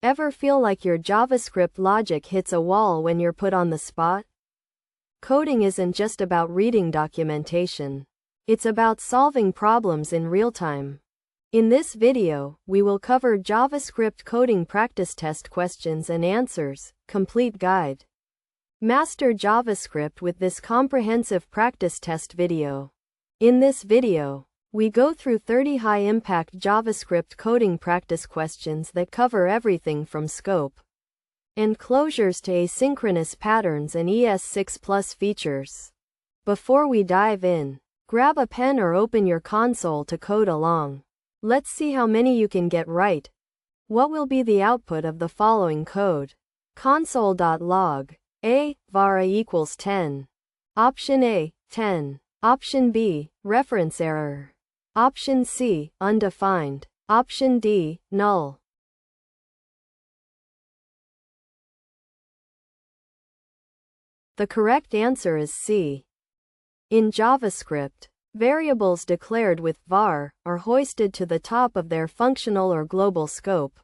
Ever feel like your JavaScript logic hits a wall when you're put on the spot? Coding isn't just about reading documentation. It's about solving problems in real time. In this video, we will cover JavaScript Coding Practice Test questions and answers, complete guide. Master JavaScript with this comprehensive practice test video. In this video, we go through 30 high-impact JavaScript coding practice questions that cover everything from scope and closures to asynchronous patterns and ES6+ features. Before we dive in, grab a pen or open your console to code along. Let's see how many you can get right. What will be the output of the following code? Console.log. A, var equals 10. Option A, 10. Option B, reference error. Option C, undefined. Option D, null. The correct answer is C. In JavaScript, variables declared with var are hoisted to the top of their functional or global scope.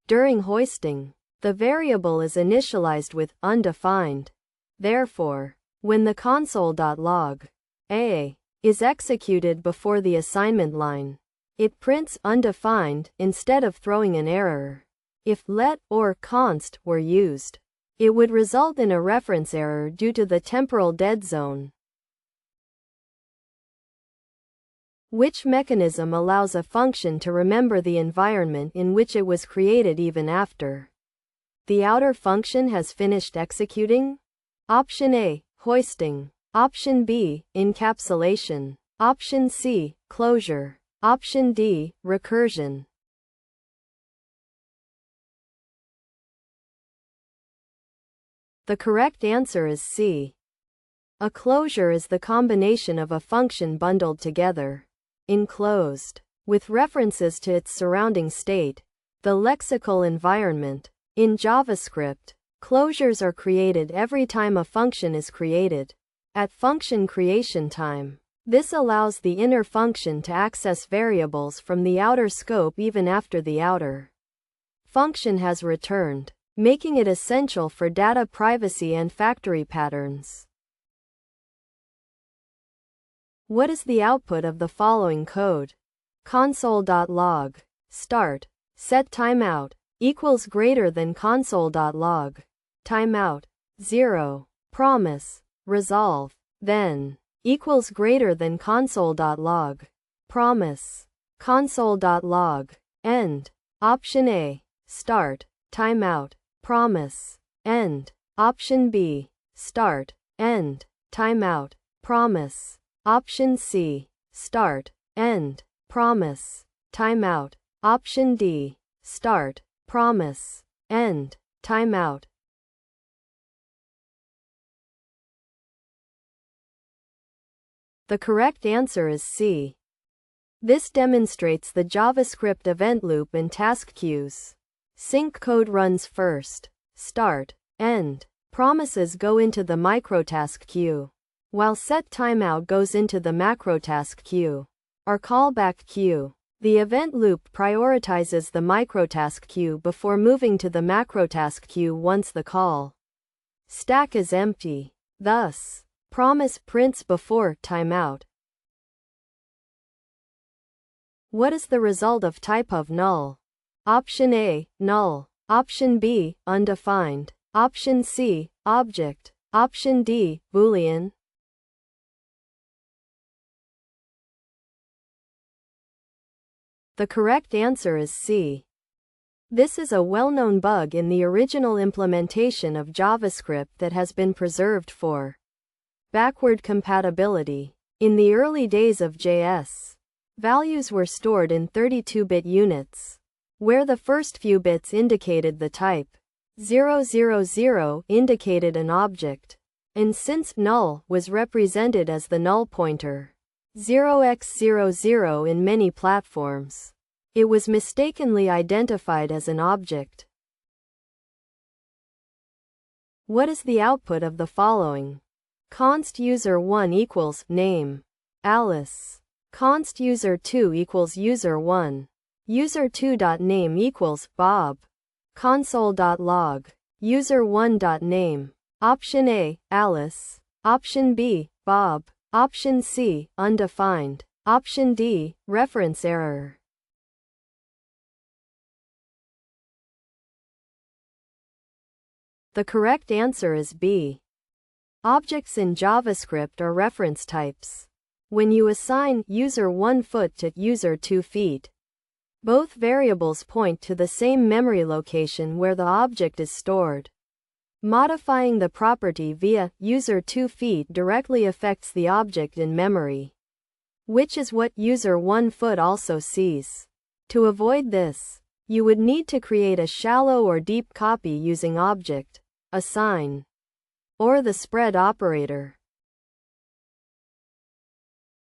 During hoisting, the variable is initialized with undefined. Therefore, when the console.log A is executed before the assignment line, it prints undefined instead of throwing an error. If let or const were used, it would result in a reference error due to the temporal dead zone. Which mechanism allows a function to remember the environment in which it was created even after the outer function has finished executing? Option A, hoisting. Option B, encapsulation. Option C, closure. Option D, recursion. The correct answer is C. A closure is the combination of a function bundled together, enclosed, with references to its surrounding state, the lexical environment. In JavaScript, closures are created every time a function is created. At function creation time, this allows the inner function to access variables from the outer scope even after the outer function has returned, making it essential for data privacy and factory patterns. What is the output of the following code? Console.log. Start. Set timeout equals greater than console.log. Timeout. 0. Promise. Resolve. Then. Equals greater than console.log. Promise. Console.log. End. Option A. Start. Timeout. Promise. End. Option B. Start. End. Timeout. Promise. Option C. Start. End. Promise. Timeout. Option D. Start. Promise. End. Timeout. The correct answer is C. This demonstrates the JavaScript event loop and task queues. Sync code runs first. Start. End. Promises go into the microtask queue, while set timeout goes into the macrotask queue, or callback queue. The event loop prioritizes the microtask queue before moving to the macrotask queue once the call stack is empty. Thus, promise prints before timeout. What is the result of type of null? Option A, null. Option B, undefined. Option C, object. Option D, Boolean. The correct answer is C. This is a well-known bug in the original implementation of JavaScript that has been preserved for backward compatibility. In the early days of JS, values were stored in 32-bit units, where the first few bits indicated the type. 000 indicated an object, and since null was represented as the null pointer, 0x00 in many platforms, it was mistakenly identified as an object. What is the output of the following? Const user1 equals name, Alice. Const user2 equals user1. User2.name equals Bob. console.log. User1.name. Option A, Alice. Option B, Bob. Option C, undefined. Option D, reference error. The correct answer is B. Objects in JavaScript are reference types. When you assign user 1 foot to user 2 feet, both variables point to the same memory location where the object is stored. Modifying the property via user 2 feet directly affects the object in memory, which is what user 1 foot also sees. To avoid this, you would need to create a shallow or deep copy using object, assign, or the spread operator.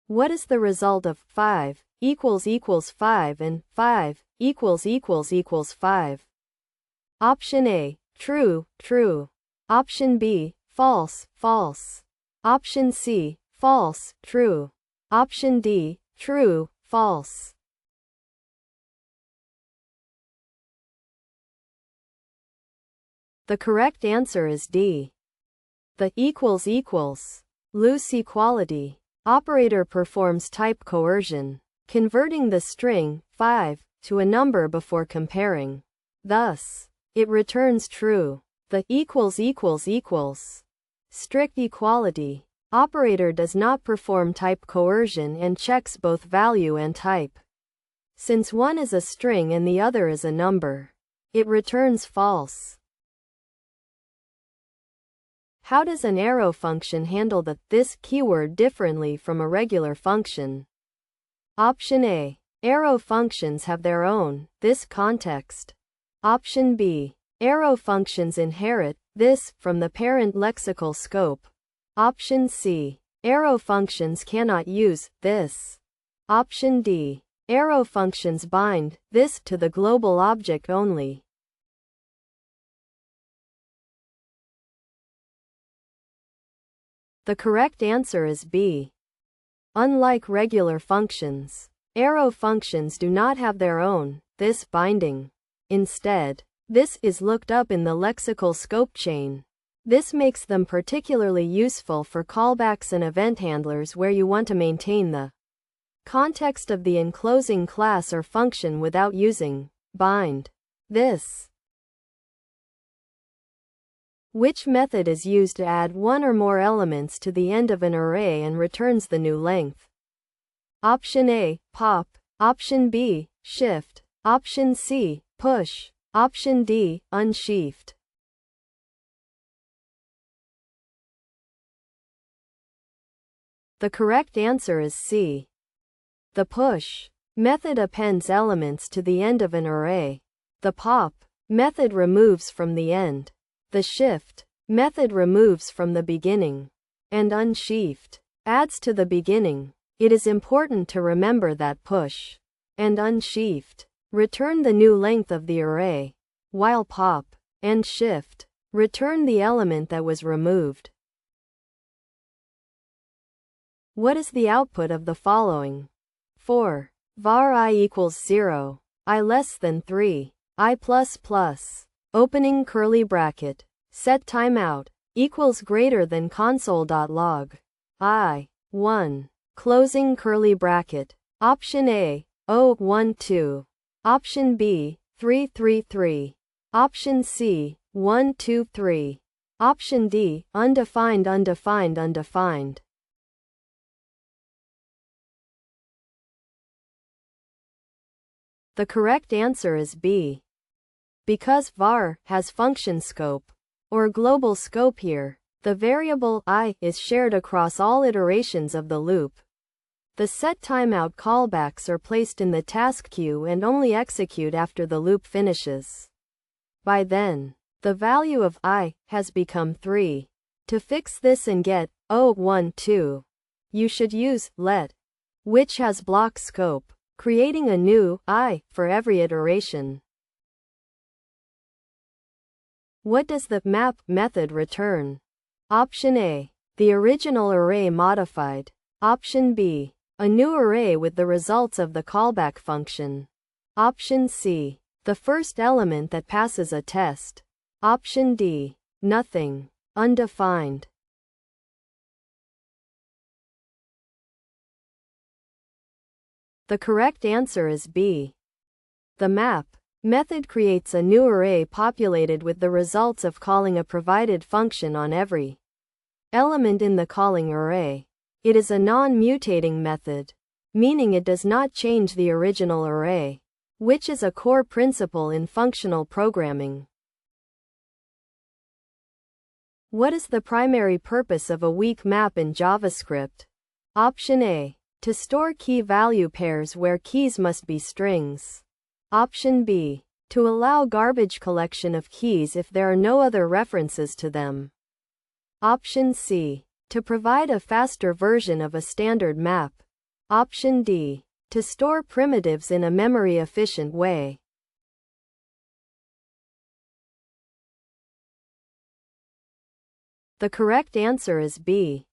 What is the result of 5 = 5 and 5 = 5? Option A, true, true. Option B, false, false. Option C, false, true. Option D, true, false. The correct answer is D. The loose equality operator performs type coercion, converting the string 5 to a number before comparing. Thus, it returns true. The strict equality operator does not perform type coercion and checks both value and type. Since one is a string and the other is a number, it returns false. How does an arrow function handle the this keyword differently from a regular function? Option A. Arrow functions have their own this context. Option B. Arrow functions inherit this from the parent lexical scope. Option C. Arrow functions cannot use this. Option D. Arrow functions bind this to the global object only. The correct answer is B. Unlike regular functions, arrow functions do not have their own this binding. Instead, this is looked up in the lexical scope chain. This makes them particularly useful for callbacks and event handlers where you want to maintain the context of the enclosing class or function without using bind this. Which method is used to add one or more elements to the end of an array and returns the new length? Option A, pop. Option B, shift. Option C, push. Option D, unshift. The correct answer is C. The push method appends elements to the end of an array. The pop method removes from the end. The shift method removes from the beginning, and unshift adds to the beginning. It is important to remember that push and unshift return the new length of the array, while pop and shift return the element that was removed. What is the output of the following? For var I equals 0, I less than 3, I plus plus, opening curly bracket, set timeout, equals greater than console.log, I, 1, closing curly bracket. Option A, 0, 1, 2. Option B, 3, 3, 3. Option C, 1, 2, 3. Option D, undefined, undefined, undefined. The correct answer is B. Because var has function scope, or global scope here, the variable I is shared across all iterations of the loop. The set timeout callbacks are placed in the task queue and only execute after the loop finishes. By then, the value of I has become 3. To fix this and get 0, 1, 2, you should use let, which has block scope, creating a new I for every iteration. What does the map method return? Option A, the original array modified. Option B, a new array with the results of the callback function. Option C, The first element that passes a test. Option D. Nothing. Undefined. The correct answer is B. The map method creates a new array populated with the results of calling a provided function on every element in the calling array. It is a non-mutating method, meaning it does not change the original array, which is a core principle in functional programming. What is the primary purpose of a weak map in JavaScript? Option A. To store key-value pairs where keys must be strings. Option B. To allow garbage collection of keys if there are no other references to them. Option C. To provide a faster version of a standard map. Option D. To store primitives in a memory-efficient way. The correct answer is B.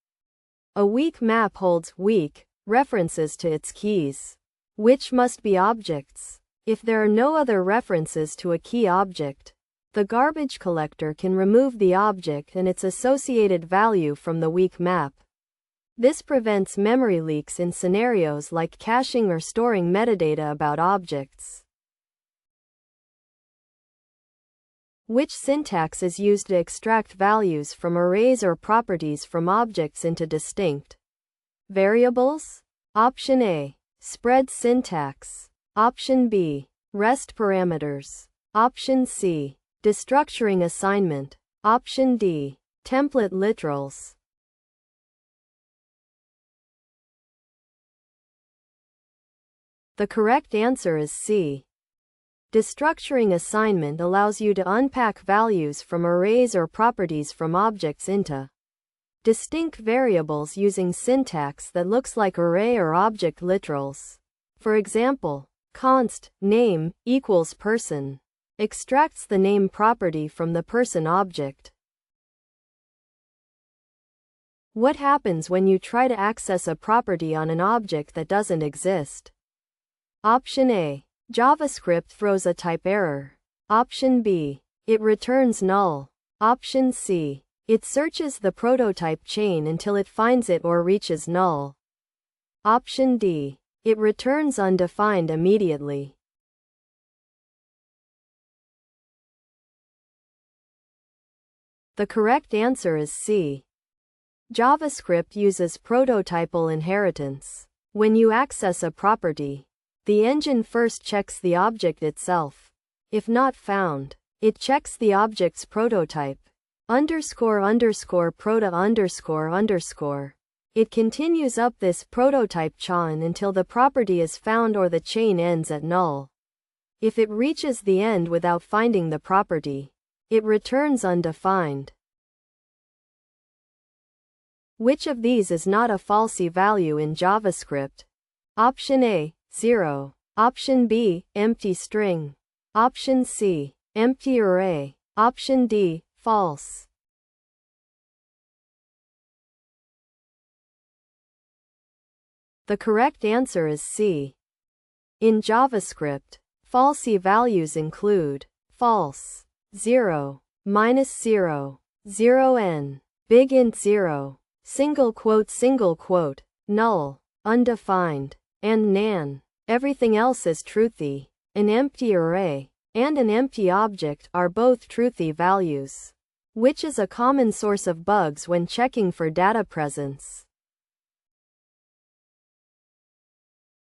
A weak map holds weak references to its keys, which must be objects. If there are no other references to a key object, the garbage collector can remove the object and its associated value from the weak map. This prevents memory leaks in scenarios like caching or storing metadata about objects. Which syntax is used to extract values from arrays or properties from objects into distinct variables? Option A. Spread syntax. Option B. REST parameters. Option C. Destructuring assignment. Option D. Template literals. The correct answer is C. Destructuring assignment allows you to unpack values from arrays or properties from objects into distinct variables using syntax that looks like array or object literals. For example, const name equals person extracts the name property from the person object. What happens when you try to access a property on an object that doesn't exist? Option A. JavaScript throws a type error. Option B. It returns null. Option C. It searches the prototype chain until it finds it or reaches null. Option D. It returns undefined immediately. The correct answer is C. JavaScript uses prototypal inheritance. When you access a property, the engine first checks the object itself. If not found, it checks the object's prototype. __proto___. It continues up this prototype chain until the property is found or the chain ends at null. If it reaches the end without finding the property, it returns undefined. Which of these is not a falsy value in JavaScript? Option A. 0. Option B. Empty string. Option C. Empty array. Option D. False. The correct answer is C. In JavaScript, falsy values include false, 0, -0, 0n, big int 0, single quote, null, undefined, and nan. Everything else is truthy. An empty array and an empty object are both truthy values, which is a common source of bugs when checking for data presence.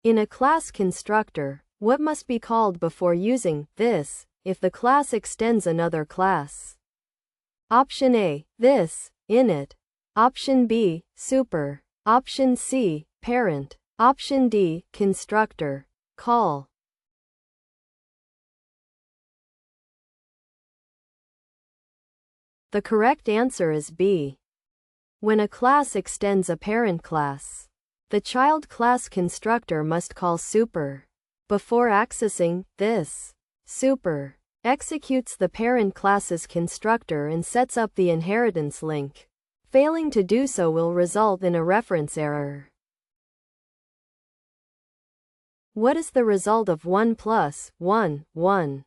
In a class constructor, what must be called before using this if the class extends another class? Option A. This, init. Option B. Super. Option C. Parent. Option D. Constructor. Call. The correct answer is B. When a class extends a parent class, the child class constructor must call super. Before accessing this, super executes the parent class's constructor and sets up the inheritance link. Failing to do so will result in a reference error. What is the result of 1 + 1, 1?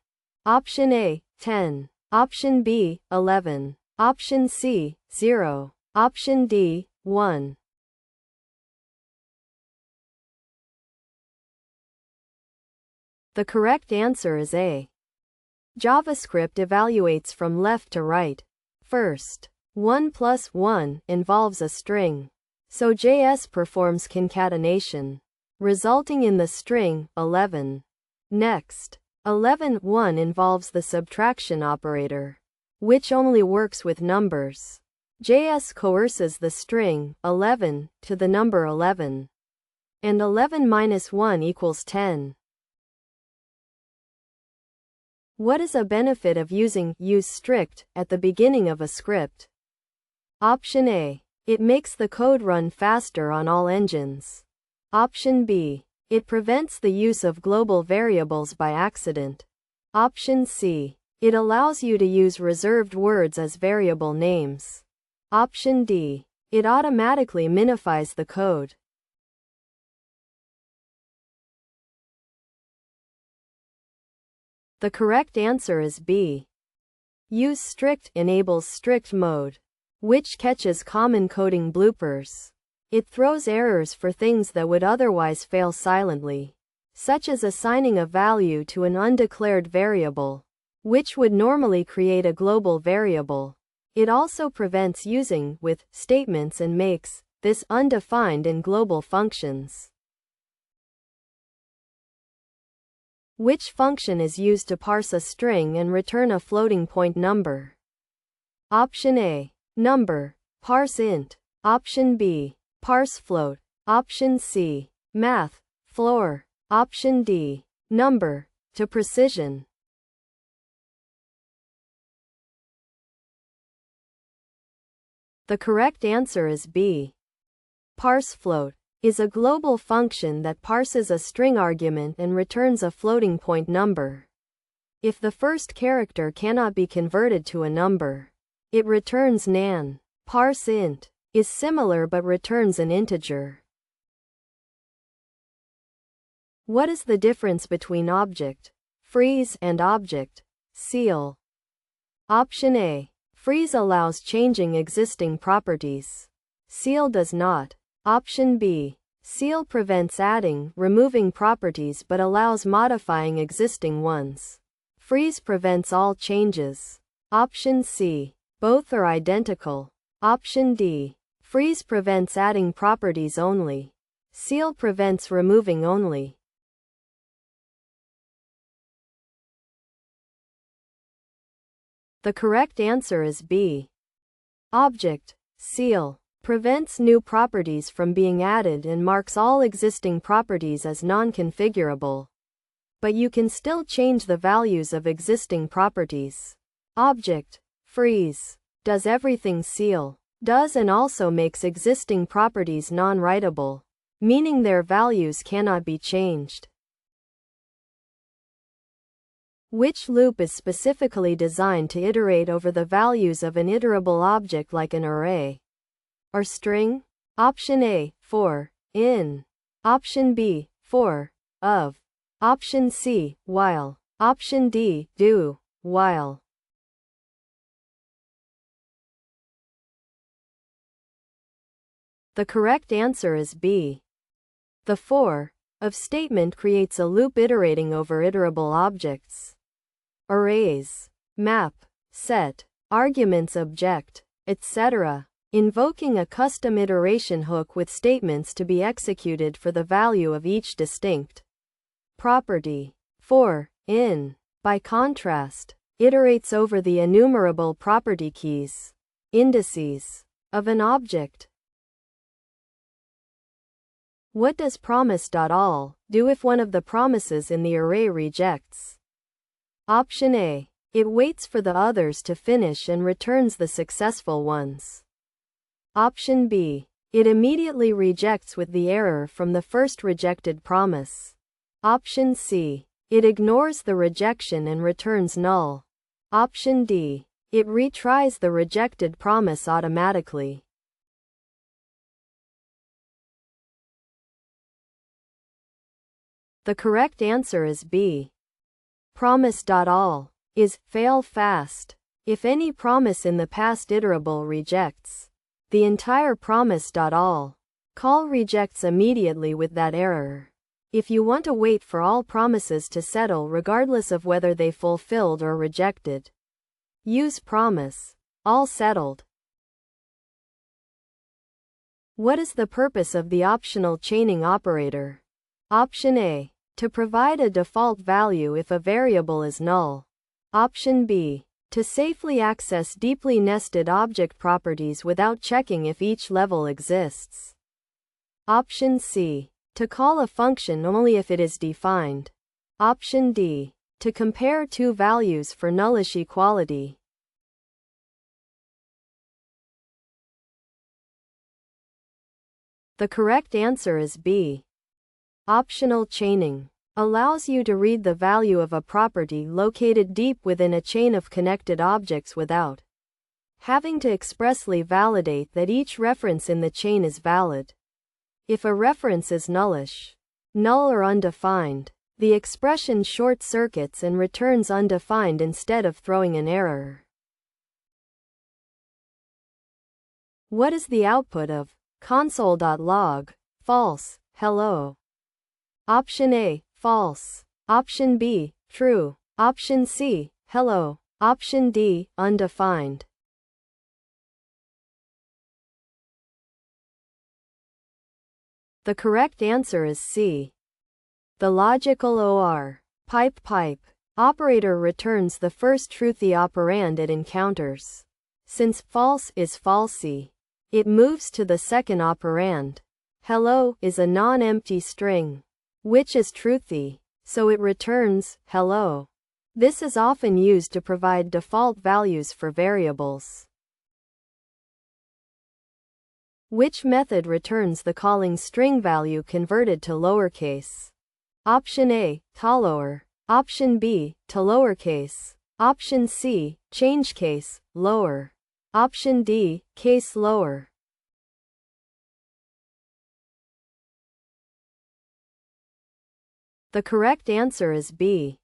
Option A, 10. Option B, 11. Option C, 0. Option D, 1. The correct answer is A. JavaScript evaluates from left to right. First, 1 plus 1 involves a string, so JS performs concatenation, resulting in the string 11. Next, 1 involves the subtraction operator, which only works with numbers. JS coerces the string 11 to the number 11, and 11 minus 1 equals 10. What is a benefit of using use strict at the beginning of a script? Option A. It makes the code run faster on all engines. Option B. It prevents the use of global variables by accident. Option C. It allows you to use reserved words as variable names. Option D. It automatically minifies the code. The correct answer is B. Use strict enables strict mode, which catches common coding bloopers. It throws errors for things that would otherwise fail silently, such as assigning a value to an undeclared variable, which would normally create a global variable. It also prevents using with statements and makes this undefined in global functions. Which function is used to parse a string and return a floating point number? Option A. Number. Parse int. Option B. Parse float. Option C. Math. Floor. Option D. Number. To precision. The correct answer is B. Parse float is a global function that parses a string argument and returns a floating point number. If the first character cannot be converted to a number, it returns nan. Parse int is similar but returns an integer. What is the difference between object freeze and object seal? Option A. Freeze allows changing existing properties. Seal does not. Option B. Seal prevents adding, removing properties but allows modifying existing ones. Freeze prevents all changes. Option C. Both are identical. Option D. Freeze prevents adding properties only. Seal prevents removing only. The correct answer is B. Object seal prevents new properties from being added and marks all existing properties as non-configurable. But you can still change the values of existing properties. Object freeze does everything seal does and also makes existing properties non-writable, meaning their values cannot be changed. Which loop is specifically designed to iterate over the values of an iterable object like an array or string? Option A. For in. Option B. For of. Option C. While. Option D. Do while. The correct answer is B. The for of statement creates a loop iterating over iterable objects. Arrays, map, set, arguments object, etc. Invoking a custom iteration hook with statements to be executed for the value of each distinct property. For in, by contrast, iterates over the enumerable property keys, indices, of an object. What does promise.all do if one of the promises in the array rejects? Option A. It waits for the others to finish and returns the successful ones. Option B. It immediately rejects with the error from the first rejected promise. Option C. It ignores the rejection and returns null. Option D. It retries the rejected promise automatically. The correct answer is B. Promise.all is fail fast. If any promise in the past iterable rejects the entire promise. All call rejects immediately with that error. If you want to wait for all promises to settle regardless of whether they fulfilled or rejected, use promise all settled. What is the purpose of the optional chaining operator? Option A. To provide a default value if a variable is null. Option B. To safely access deeply nested object properties without checking if each level exists. Option C. To call a function only if it is defined. Option D. To compare two values for nullish equality. The correct answer is B. Optional chaining allows you to read the value of a property located deep within a chain of connected objects without having to expressly validate that each reference in the chain is valid. If a reference is nullish, null or undefined, the expression short-circuits and returns undefined instead of throwing an error. What is the output of console.log? False, hello. Option A, false. Option B, true. Option C, hello. Option D, undefined. The correct answer is C. The logical OR pipe operator returns the first truthy operand it encounters. Since false is falsy, it moves to the second operand. Hello is a non-empty string, which is truthy, so it returns hello. This is often used to provide default values for variables. Which method returns the calling string value converted to lowercase? Option A, tolower. Option B, to lowercase. Option C, change case, lower. Option D, case lower. The correct answer is B.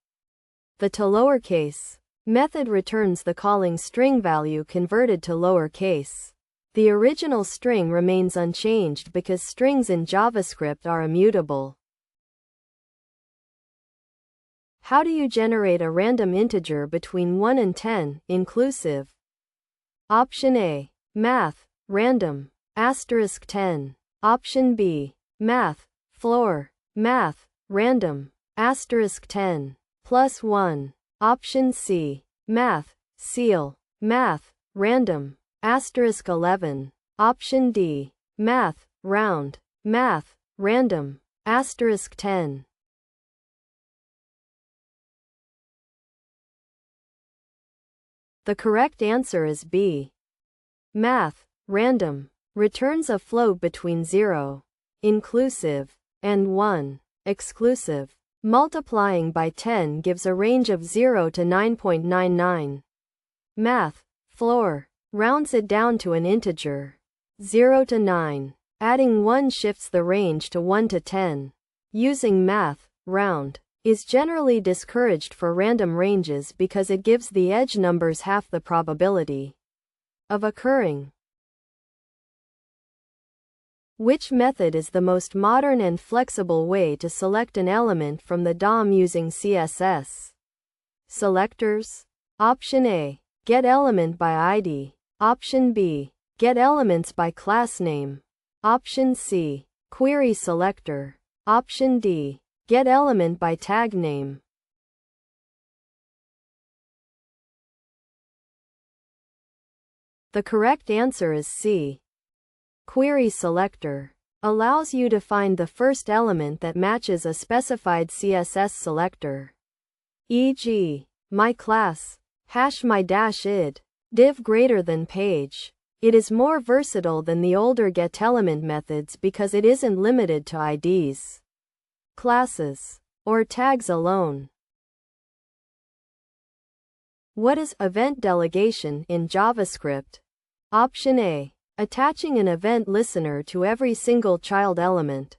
The to lowercase method returns the calling string value converted to lowercase. The original string remains unchanged because strings in JavaScript are immutable. How do you generate a random integer between 1 and 10, inclusive? Option A, math, random, asterisk 10. Option B, math, floor, math, random, asterisk 10, plus 1. Option C, math, ceil, math, random, asterisk 11. Option D, math, round, math, random, asterisk 10. The correct answer is B. Math, random, returns a float between 0, inclusive, and 1, exclusive. Multiplying by 10 gives a range of 0 to 9.99. Math, floor, rounds it down to an integer, 0 to 9. Adding 1 shifts the range to 1 to 10. Using math, round, is generally discouraged for random ranges because it gives the edge numbers half the probability of occurring. Which method is the most modern and flexible way to select an element from the DOM using CSS? Selectors. Option A, get element by ID. Option B, get elements by class name. Option C, query selector. Option D, get element by tag name. The correct answer is C. Query selector allows you to find the first element that matches a specified CSS selector. E.g., my class, #my-id, div greater than page. It is more versatile than the older getElement methods because it isn't limited to IDs, classes, or tags alone. What is event delegation in JavaScript? Option A, attaching an event listener to every single child element.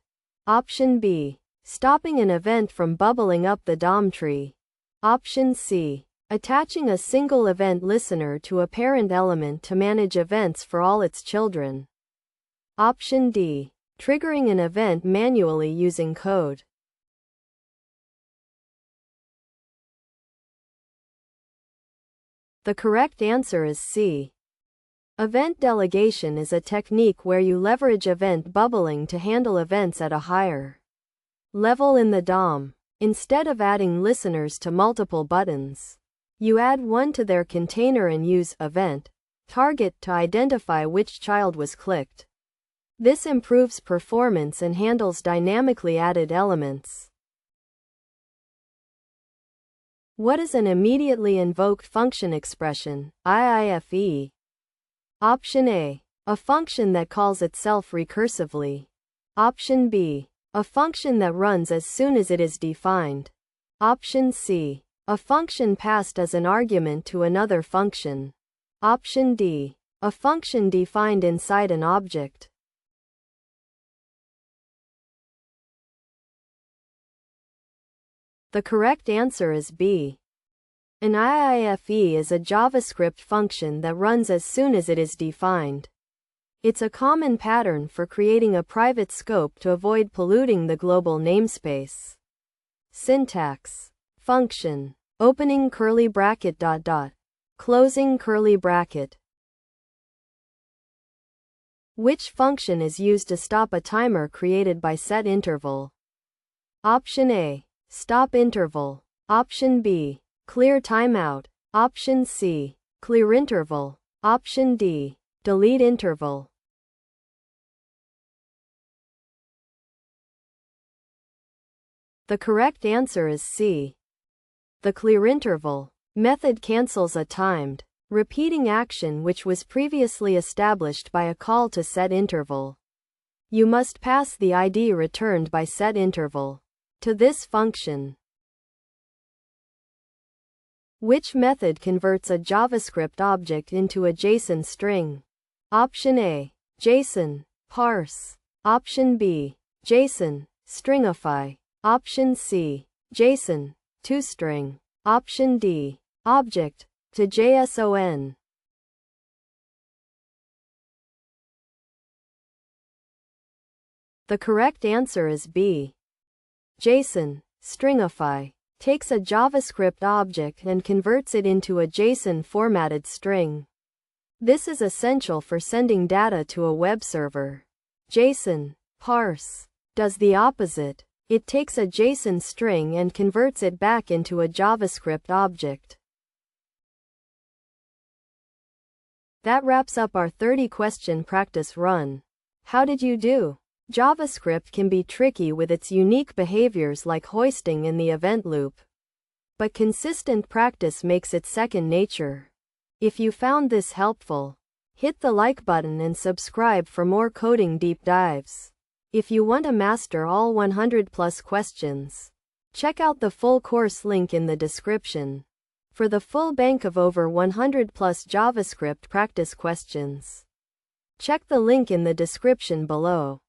Option B, stopping an event from bubbling up the DOM tree. Option C, Attaching a single event listener to a parent element to manage events for all its children. Option D. Triggering an event manually using code. The correct answer is C. Event delegation is a technique where you leverage event bubbling to handle events at a higher level in the DOM. Instead of adding listeners to multiple buttons, you add one to their container and use event target to identify which child was clicked. This improves performance and handles dynamically added elements. What is an immediately invoked function expression, IIFE? Option A. A function that calls itself recursively. Option B. A function that runs as soon as it is defined. Option C. A function passed as an argument to another function. Option D. A function defined inside an object. The correct answer is B. An IIFE is a JavaScript function that runs as soon as it is defined. It's a common pattern for creating a private scope to avoid polluting the global namespace. Syntax. Function. Opening curly bracket ... Closing curly bracket. Which function is used to stop a timer created by setInterval? Option A. Stop interval. Option B. Clear timeout. Option C. Clear interval. Option D. Delete interval. The correct answer is C. The clear interval method cancels a timed, repeating action which was previously established by a call to setInterval. You must pass the ID returned by setInterval to this function. Which method converts a JavaScript object into a JSON string? Option A. JSON parse. Option B. JSON stringify. Option C. JSON toString. Option D. Object to JSON. The correct answer is B. JSON stringify takes a JavaScript object and converts it into a JSON formatted string. This is essential for sending data to a web server. JSON parse does the opposite. It takes a JSON string and converts it back into a JavaScript object. That wraps up our 30-question practice run. How did you do? JavaScript can be tricky with its unique behaviors like hoisting and the event loop. But consistent practice makes it second nature. If you found this helpful, hit the like button and subscribe for more coding deep dives. If you want to master all 100+ questions, check out the full course link in the description. For the full bank of over 100+ JavaScript practice questions, check the link in the description below.